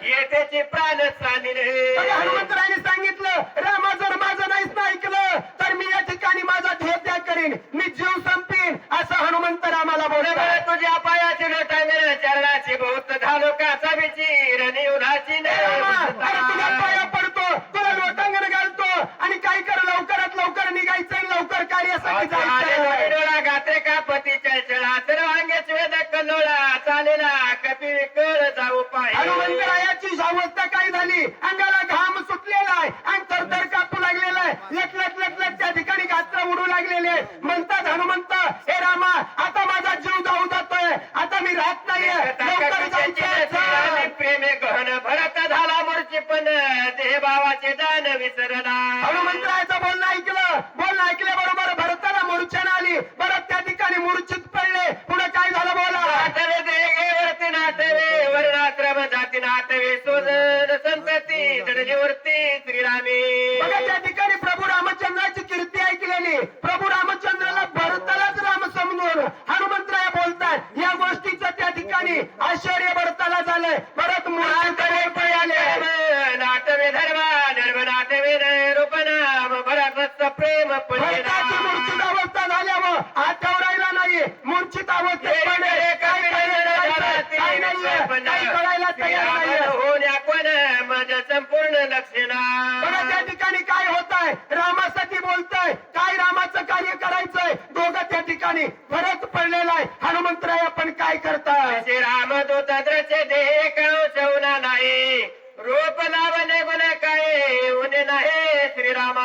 येतेचे प्राण चालील हनुमंतरायाने सांगितलं रामा जर माझं नाहीच ना ऐकलं तर मी या ठिकाणी माझा ध्येय त्याग करीन, मी जीव संपीन असं हनुमंत रामाला बोलला. तुझ्या पायाची लोटा मेर चरणाची भूत झालो काचा बिचीर उन्हाची अरे तुला पाया पडतो, तुला लोटांगण घालतो आणि काय कर लवकरात लवकर निघायचं, लवकर कार्यासाठी जायचं. डोळा गात्रे का पतीच्या चळा तर वांग्याच वेद कल्लोळा चालेला कपी कळ जाऊ पाय. हनुमंतरायाची अवस्था काय झाली, अंगाला घाम सुटलेला आहे आणि थरथर कापू लागलेला आहे, लटलट लटलट त्या ठिकाणी गात्र उडू लागलेले आहे. म्हणतात हनुमंत हे रामा आता माझा जीव जाऊ जातोय, आता मी राहत नाहीये, लवकर जायचं. प्रेमे गहन भरत झाला मूर्ती पण देह भावाचे दान विसरला. हनुमंतरायाचं बोलणं ऐकल्याबरोबर भरताला मूर्छना आली. बरं त्या ठिकाणी मूर्छित पडले. पुढे काय झालं बोला. वरती नाटवे वर्णाश्रम जाती नाटवे सोजन संतती जडलीवरती श्रीरामे. बघा त्या ठिकाणी प्रभू रामचंद्राची कीर्ती ऐकलेली, प्रभू रामचंद्राला भरतालाच राम समजून हनुमंतराय बोलतात. या गोष्टीचं त्या ठिकाणी आश्चर्य भरताला झालंय. परत मूर्छित आले. नाटवे धर्मा धर्म नाटवे रूप नाम भरत प्रेम भरताची मूर्छित अवस्था झाल्यावर हात ठेवरायला नाही, मूर्छित अवस्थेत कळायला तयार नाही. होण्या कोण माझं संपूर्ण लक्षणा. बघा त्या ठिकाणी काय होत आहे, रामासाठी बोलतोय, काय रामाचं कार्य करायचंय, दोघं त्या ठिकाणी फरक पडलेला आहे. हनुमंतराय आपण काय करताय. श्री रामदूत द्रचे देह कळवना नाही रूप लावणे गुण काय उणे नाही श्रीरामा.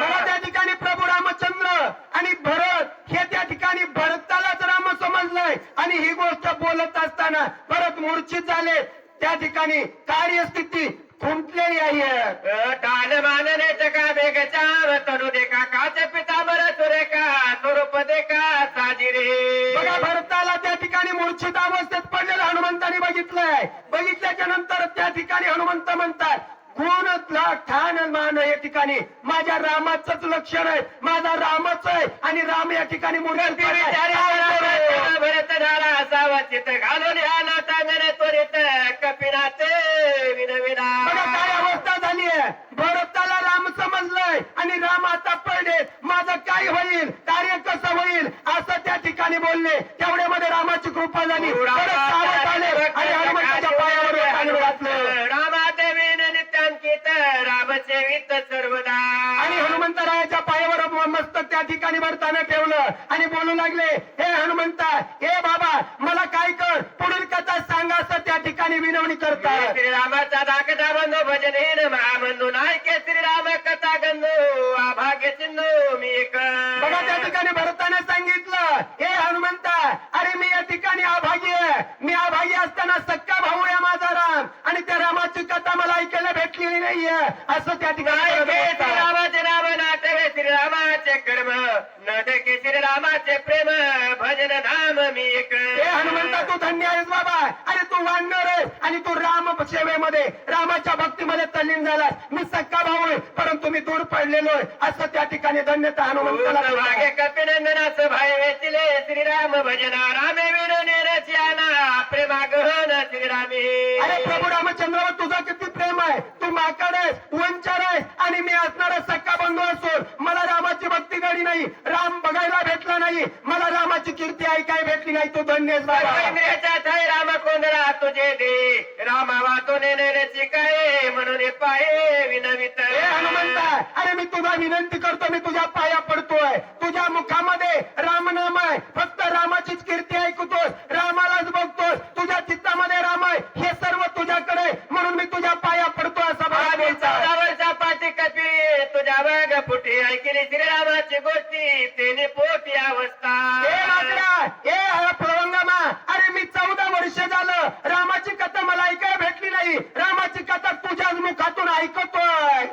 बघा त्या ठिकाणी प्रभू रामचंद्र आणि भरत हे त्या ठिकाणी भरतालाच राम समजलंय आणि ही गोष्ट बोलत असताना भरत मूर्छित झाले. त्या ठिकाणी कार्यस्थिती खुंटलेली आहे. काल मानने चका बेगचा तनु देखा काच पिता बर सुरेखा स्वरूप देखा साजिरे. बघा भरताला त्या ठिकाणी मूर्छित अवस्थेत पडलेलं हनुमंताने बघितलंय. बघितल्याच्या नंतर त्या ठिकाणी हनुमंत म्हणतात गुण ठाण मान या ठिकाणी माझ्या रामाचंच लक्षण आहे, माझा रामच आहे आणि राम या ठिकाणी मूर्छित भरत झाला असावा चित घालून ह्या नाता मेरे त्वरित कपिनाते विनविना. बघा काय अवस्था झाली आहे, भरताला राम समजलंय आणि राम आता पडले, माझं काय होईल, कार्य कसं होईल असं त्या ठिकाणी बोलले. तेवढ्यामध्ये रामाची कृपा झाली. आले आणि हनुमंताच्या पायावर पाणी घातलं. रामादेवीने नित्यांकित रामसेवित सर्वदा. आणि हनुमंतरायाच्या पायावर मस्तक त्या ठिकाणी भरताना ठेवलं आणि बोलू लागले हे हनुमंता, हे बाबा मला काय कर, पुढील कथा सांगा असं त्या ठिकाणी विनवणी करतात. श्रीरामाचा दाखता बंधू भजन महाबंधू नायके श्रीराम कथा गंधू आभाग्य चिन्ह मी एक. बघा त्या ठिकाणी भरताने सांगितलं हे हनुमंता, अरे मी या ठिकाणी अभागी आहे, मी अभागी असताना सक्का भाऊ आहे माझा राम आणि त्या रामाची कथा मला ऐकायला भेटलेली नाहीये असं त्या ठिकाणी. श्रीरामाचे नाम नाटवे श्रीरामाचे कर्म न देखे श्रीरामाचे प्रेम भजन नाम मी एक. हे हनुमंता तू धन्य आहेस बाबा, अरे तू वाढणार आहे आणि तू राम सेवेमध्ये रामाच्या भक्तीमध्ये तल्लीन झालाय. मी सक्का भाऊ आहे परंतु मी दूर पडलेलो आहे असं त्या ठिकाणी धन्यता हनुमंताला. भाग्य कपिनंदनाच भाई वेचिले श्रीराम भजना रामे विनोनेरची आना प्रेमा गहन श्रीरामे. अरे प्रभू रामचंद्रावर तुझा किती प्रेम आहे, तू माकड आहेस, वंचर आहेस आणि मी असणारा सक्का बंधू असून मला रामाची भक्ती घडी नाही, राम बघायला भेटला नाही, मला रामाची कीर्ती ऐकाय भेटली नाही, तू धन्य आहेस बाबा. राम कोंडरा तुझे दे रामा वाचून नेण्याची काय म्हणून पाये विनवित. हे हनुमंता, अरे मी तुझा विनंती करतो, मी तुझ्या पाया पडतोय, तुझ्या मुखामध्ये रामनाम आहे, फक्त रामाचीच कीर्ती ऐकतोस, रामालाच बघतोस, तुझ्या चित्तामध्ये राम आहे, हे सर्व तुझ्याकडे म्हणून मी तुझ्या पाया पडतो असं वरच्या पाठी कपी तुझ्या बाग फुटी ऐकली श्रीरामाची गोष्टी तेने पोटी अवस्था. प्लवंगमा, अरे मी 14 वर्ष झालं रामाची कथा मला ऐकायला भेटली नाही, रामाची कथा तुझ्याच मुखातून ऐकतोय.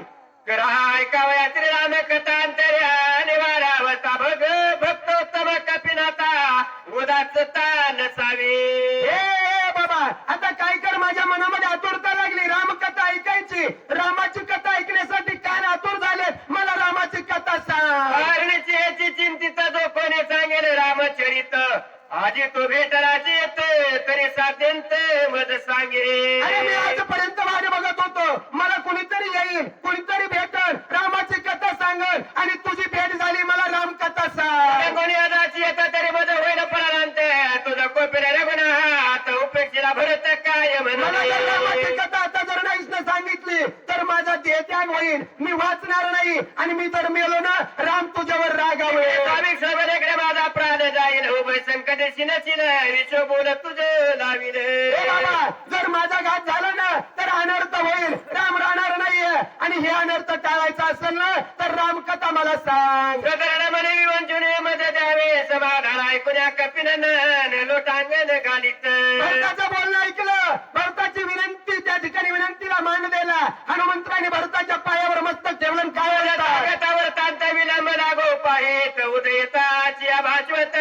ऐकावया श्रीराम कथा अंतर्या निवारावता भग भक्तोत्तम कपिनाथा उदाच तान सावी. हे बाबा आता काय कर, माझ्या मनामध्ये आतुरता लागली रामकथा ऐकायची, रामाची कथा ऐकण्यासाठी कान आतुर झाले, मला रामाची कथा सांग. याची चिंतित जो कोणी सांगेल रामचरित आजी तो भेटराची येत तरी साध्यंत मज सांगे. अरे मी आजपर्यंत मला कुणीतरी येईल, कुणीतरी भेटल, रामाची कथा सांगल आणि तुझी भेट झाली, मला राम कथा सांग. कोणी आदाची येतं तरी मजा होईल परानंतर तुझा कोपिरा रे गुन्हा उपेक्षेला भरत काय मला जर रामाची म्हणून कथा आता जर नाहीच ना सांगितली तर माझा देहत्याग होईल, मी वाचणार नाही आणि मी जर मेलो ना राम तुझ्यावर रागावेल. स्वामी सबरेकडे माझा प्राण जाईल उभय संकट शिनशील विश्व बोल तुझं लावील. ए बाबा, जर माझा घात झाला ना तर अनर्थ होईल, राम राहणार नाहीये आणि हे अनर्थ टाळायचा असेल ना तर राम कथा मला सांग. प्रकरण म्हणे वंचुने मध्ये द्यावे समाधान ऐकून कपिनन लोटांगण घालीत. भरताचं बोलणं ऐकलं, भरताची विनंती, त्या ठिकाणी विनंतीला मान दिला. हनुमंताने भरताच्या पायावर मस्तक ठेवलं. काय बोलता? स्वागतावर तांत विलंब लागो पाहित उदयताची भाषवत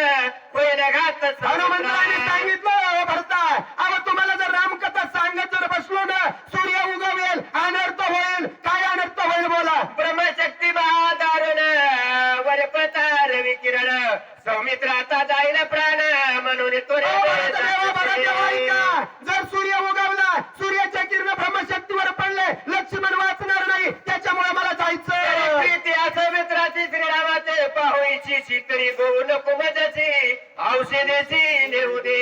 होईल घात हनुमंताने सांगितलं, भरता अहो तुम्हाला जर रामकथा सांगत जर बसलो ना सूर्य उगवेल, अनर्थ होईल. काय अनर्थ होईल बोला? ब्रह्मशक्ती दारुण वरपतार विकिरण सौमित्राचा जाईल प्राण म्हणून तो रे ऐका, जर सूर्य उगवला, सूर्याच्या किरण ब्रह्मशक्तीवर पडले, लक्ष्मण वाचणार नाही, त्याच्यामुळे मला जायचं. प्रीती असं मित्राची श्रीरामाचे पाहोईची शीतळी गो नको मजाची औषधेची नेऊ दे.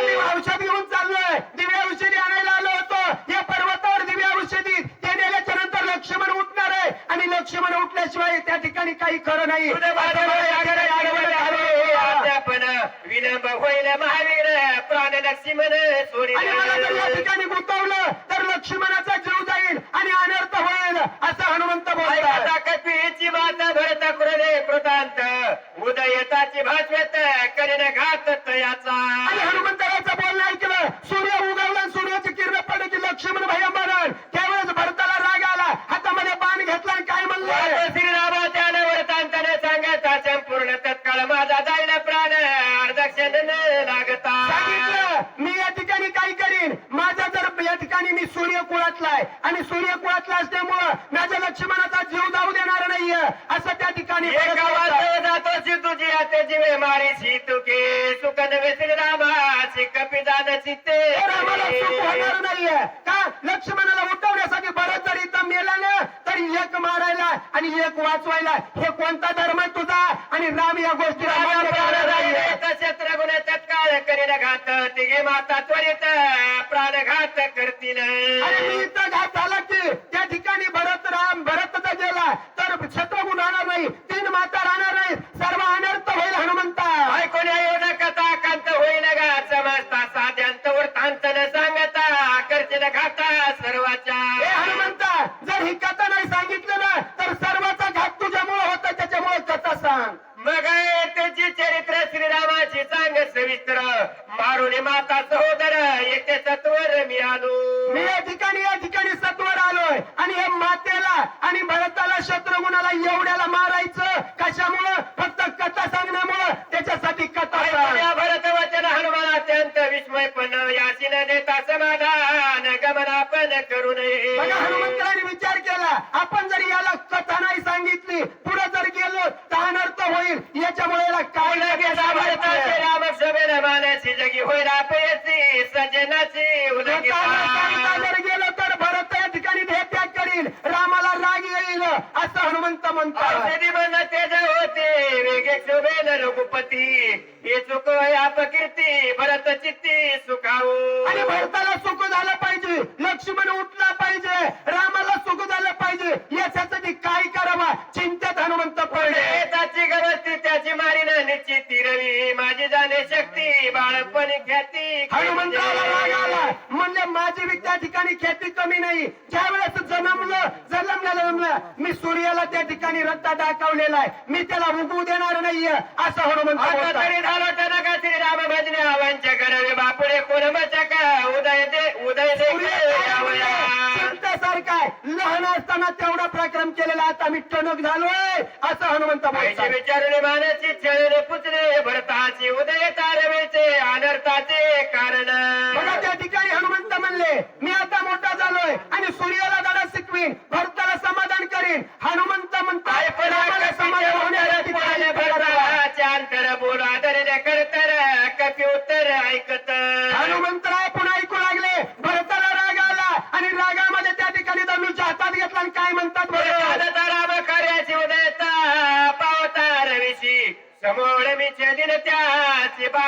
मी औषध घेऊन चाललोय, दिव्या औषधी आणायला आलो होतो या पर्वतावर. दिव्या औषधी ते नेल्याच्या नंतर लक्ष्मण उठणार आहे आणि लक्ष्मण उठल्याशिवाय त्या ठिकाणी काही खरं नाही. अध्यापन विलंब होईल महावीर प्राण लक्ष्मण सोडी. आणि मला जर या ठिकाणी गुंतवलं तर लक्ष्मणाचा जीव जाईल आणि अनर्थ होईल असं हनुमंत बोलतात. कपीची माता भरत कृदे कृतांत उदयताची भाषवेत करीन घात तयाचा. आणि हनुमंतराचं बोलणं ऐकलं, सूर्य उगवला, सूर्याची किरण पडली की लक्ष्मण भैया मरण. त्यावेळेस भरताला राग आला, हातामध्ये बाण घेतला आणि काय म्हणलं? श्रीरामाच्या वर्तांतने सांगता संपूर्ण तत्काळ माझा जाईल प्राण अर्धक्षण लागता. सांगितलं, मी या ठिकाणी काय करीन, माझा जर या ठिकाणी मी सूर्य कुळातला आहे आणि सूर्य कुळातला असल्यामुळं माझ्या लक्ष्मणाचा जीव जाऊ देणार नाहीये असं त्या ठिकाणी जातो तुझी आते जीवे मारी तुके सुख नवे श्रीरामाची कपिदान चित्ते. रामाला सुख होणार नाहीये का? लक्ष्मणाला उठवण्यासाठी बरंच जर इथं मेला ना तरी एक मारायला आणि एक वाचवायला, हे कोणता धर्म आहे तुझा? आणि राम या गोष्टीला मान्य करणार नाहीये. शस्त्र गुण तत्काळ करीन घात तिघे माता त्वरित प्राणघात करतील. आणि मी इथं घात झाला की त्या ठिकाणी भरत जर गेला तर शत्रुघ्न राहणार नाही, 3 माता राहणार नाही, सर्व अनर्थ होईल. हनुमंता ऐकून येऊन कथा कांत होईल गा समजता साध्यांत वृत्तांत न सांगता करतील घाता सर्वाच्या. हनुमंता, जर ही कथा नाही सांगितलं ना तर सर्वाचा घात तुझ्यामुळे होता, त्याच्यामुळे कथा सांग. मग त्याची चरित्र श्रीरामाची सांग सविस्तर मारुनी माता सहोदर येते सत्वर मी आलो. मी या ठिकाणी सत्वर आलोय आणि हे मातेला आणि भरताला शत्रुघ्नाला एवढ्याला मारायचं कशामुळं? फक्त कथा सांगण्यामुळं. त्याच्यासाठी कथा सांग. भरत वचन हनुमान अत्यंत विस्मय पण याची न देता समाधान गमनापन करू नये. बघा, हनुमंताने विचार केला, आपण जर याला कथा नाही सांगितली, पुढे जर गेलो तर अनर्थ होईल. याच्यामुळे याला काय रामक्षमेन मानाची जगी होईल अपयशी सजनाची जर गेलो तर भरत या ठिकाणी त्याग करील, रामाला राग येईल असं हनुमंत म्हणतात. तेज होते वेगे शोभेन रघुपती हे चुक अपकीर्ती भरत चित्ती सुखावू. आणि भरताला सुख झालं पाहिजे, लक्ष्मण उठला पाहिजे, रामाला सुख झालं पाहिजे, याच्यासाठी काय करावा चिंतेत हनुमंत पडले. त्याची गरजती त्याची मारीन निश्चिती रवी माझी जाणे शक्ती बाळपणी ख्याती. हनुमंताला राग आला, म्हणजे माझी बी त्या ठिकाणी ख्याती कमी नाही. ज्यावेळेस जन्मलं मी सूर्याला त्या ठिकाणी रत्ता दाखवलेला आहे, मी त्याला उगवू देणार नाहीये असं हनुमंत तरी झालं तर का श्रीराम भजने आवांच्या करावे बापुडे कोण बचक उदय चिंतेसारखा लहान असताना तेवढा पराक्रम केलेला, आता मी टणक झालोय असं हनुमंत विचारले मानाची छळले पुचले भरताची उदय तारवेचे अनर्थाचे कारण. बघा, त्या ठिकाणी हनुमंत म्हणले, मी आता मोठा झालोय आणि सूर्याला धडा शिकवीन, भरताला समाधान करीन. हनुमंत म्हणतात समाधान होण्यासाठी अंतर बोला दर करतर कपी उत्तर ऐकत. हनुमंतराय पुन्हा ऐकू लागले, भरताला राग आला आणि रागामध्ये त्या ठिकाणी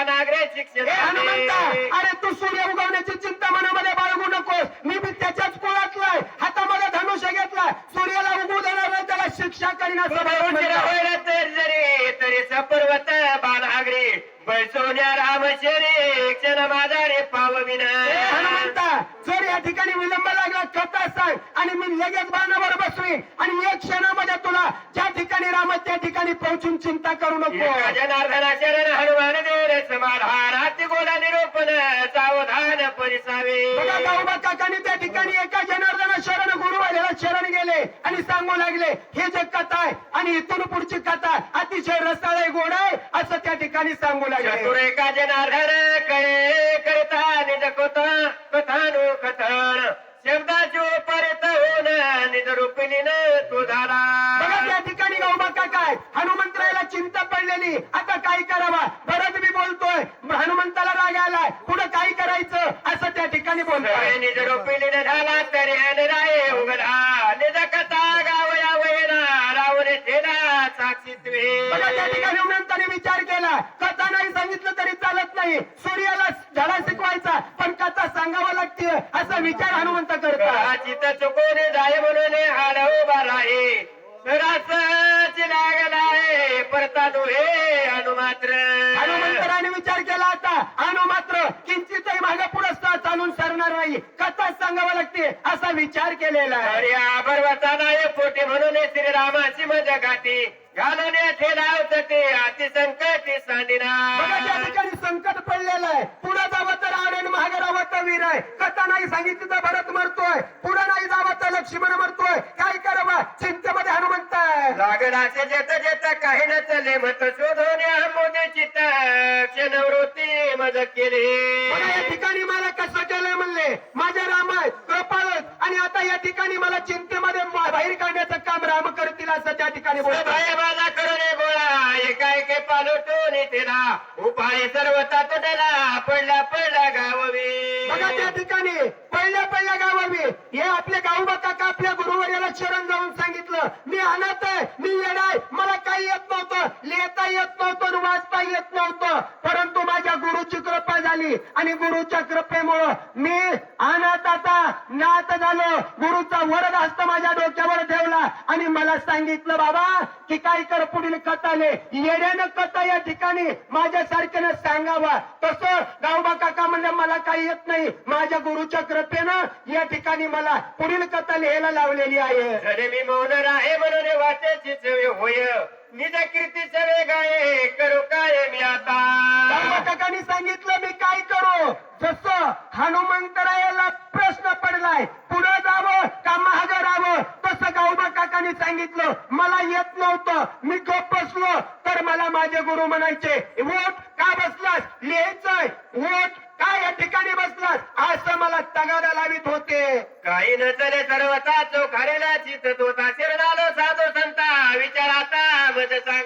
बाणाग्रे शिक्षण हे हनुमंता, अरे तू सूर्य उगवण्याची चिंता मनामध्ये बाळगू नकोस. मी बी त्याच्याच कुळातलाय. हातामध्ये धनुष्य घेतलाय. सूर्याला उगवू देणार नाही, त्याला शिक्षा करीन असं भगवान उशिरा म्हणतात. होईल तर जरी तरी पर्वत बाणाग्रे बैसवण्या राम शरी क्षण माझा रे पावविन. हे हनुमंता, जर या ठिकाणी विलंब लागला कथा सांग आणि मी लगेच बाणावर बसवीन आणि एक क्षणामध्ये तुला ज्या ठिकाणी राम त्या ठिकाणी पोहोचून चिंता करू नको. एका जनार्दना शरण हनुमान देव समाधान हाती गोला निरोपण सावधान परिसावे. बघा गावबा काकांनी त्या ठिकाणी एका जनार्दना शरण गुरुवाल्याला शरण गेले आणि सांगू लागले हे जे कथा आहे आणि इथून पुढची कथा अतिशय रसाळ आहे, गोड आहे असं त्या ठिकाणी सांगू लागले. चतुर एका जनार्दन करे करता निज कथानु कथन शब्दाचो परत होऊन निज रूपिलीन तू झाला. बघा त्या ठिकाणी गावबा काका आहे. हनुमंतरायला चिंता पडलेली, आता काय करावा. भरत मी बोलतोय, हनुमंताला राग आलाय, पुढे काय करायचं असं त्या ठिकाणी बोलतोय. निज रूपिलीन झाला तरी राय उघडा निज कथा गावया वैना रावणे थेला साक्षीत्वे. बघा त्या ठिकाणी हनुमंताने विचार केला, कथा नाही सांगितलं तरी चालत नाही. सूर्याला धडा शिकवायचा पण कथा सांगावं लागते असा विचार हनुमंत करतात. चित चुकून जाय म्हणून हाड उभा राहे सरासच लागला आहे परतानु हे अनुमात्र. हनुमंतराने विचार केला, आता अनु मात्र किंचितही मागे पुढे चालून सरणार नाही, कथा सांगावं लागते असा विचार केलेला आहे. अरे बरवता नाही पोटे म्हणून श्रीरामाची मजा गाठी घालून ठेलावत ते अति संकटी बघा सांडिना. त्या ठिकाणी संकट पडलेलं आहे. पुढे जावं तर आडण मागे राहावं तर वीर आहे. कथा नाही सांगितली तर भरत मरतोय, पुढे नाही जावं तर लक्ष्मण मरतोय. काय करावं चिंतेमध्ये हनुमंत आहे. लागडाचे जेत जेत काही न चले मत शोधून मोदी चित्त क्षणवृत्ती मज केली. बघा या ठिकाणी मला कसं केलंय म्हणले, माझे राम आहे कृपाळ आणि आता या ठिकाणी मला चिंतेमध्ये बाहेर काढण्याचं काम राम करतील असं त्या ठिकाणी बोलतो. माझा करून गोळा एकाएके पालटून तिला उपाय सर्व तातडला पडला पडला गाववी. बघा त्या ठिकाणी पहिल्या गावावी हे आपले गावबा काका आपल्या गुरुवर्याला शरण जाऊन सांगितलं, मी अनाथ आहे, मी येडा आहे, मला काही येत नव्हतं, लिहिता येत नव्हतं, वाचता येत नव्हतं, परंतु माझ्या गुरुची कृपा झाली आणि गुरुच्या कृपेमुळं मी अनाथाचा नाथ झालो. गुरुचा वरद हस्त माझ्या डोक्यावर ठेवला आणि मला सांगितलं बाबा की काय कर पुढील कथाले येड्यानं कथा या ठिकाणी माझ्या सारख्यानं सांगावा. तसं गावबा काका म्हणलं मला काही येत नाही, माझ्या गुरुच्या कृपेनं या ठिकाणी मला पुढील कथा लिहायला लावलेली आहे. अरे मी मौन राहे म्हणून वाटेची चवे होय निज कीर्ती चवे गाये करू काय मी आता. गावबा काकांनी सांगितलं मी काय करू. जसं हनुमंतरायाला प्रश्न पडलाय पुढे जावं का मागं राहावं, तसं गावबा काकांनी सांगितलं मला येत नव्हतं, मी गप्प बसलो तर मला माझे गुरु म्हणायचे वोट का बसलास, लिहायचंय वोट काय या ठिकाणी बसलास असं मला तगादा लावित होते. काही न चले सर्वता चोखारेला चित तोता शिरणालो साधू संता विचार आता मज सांगा.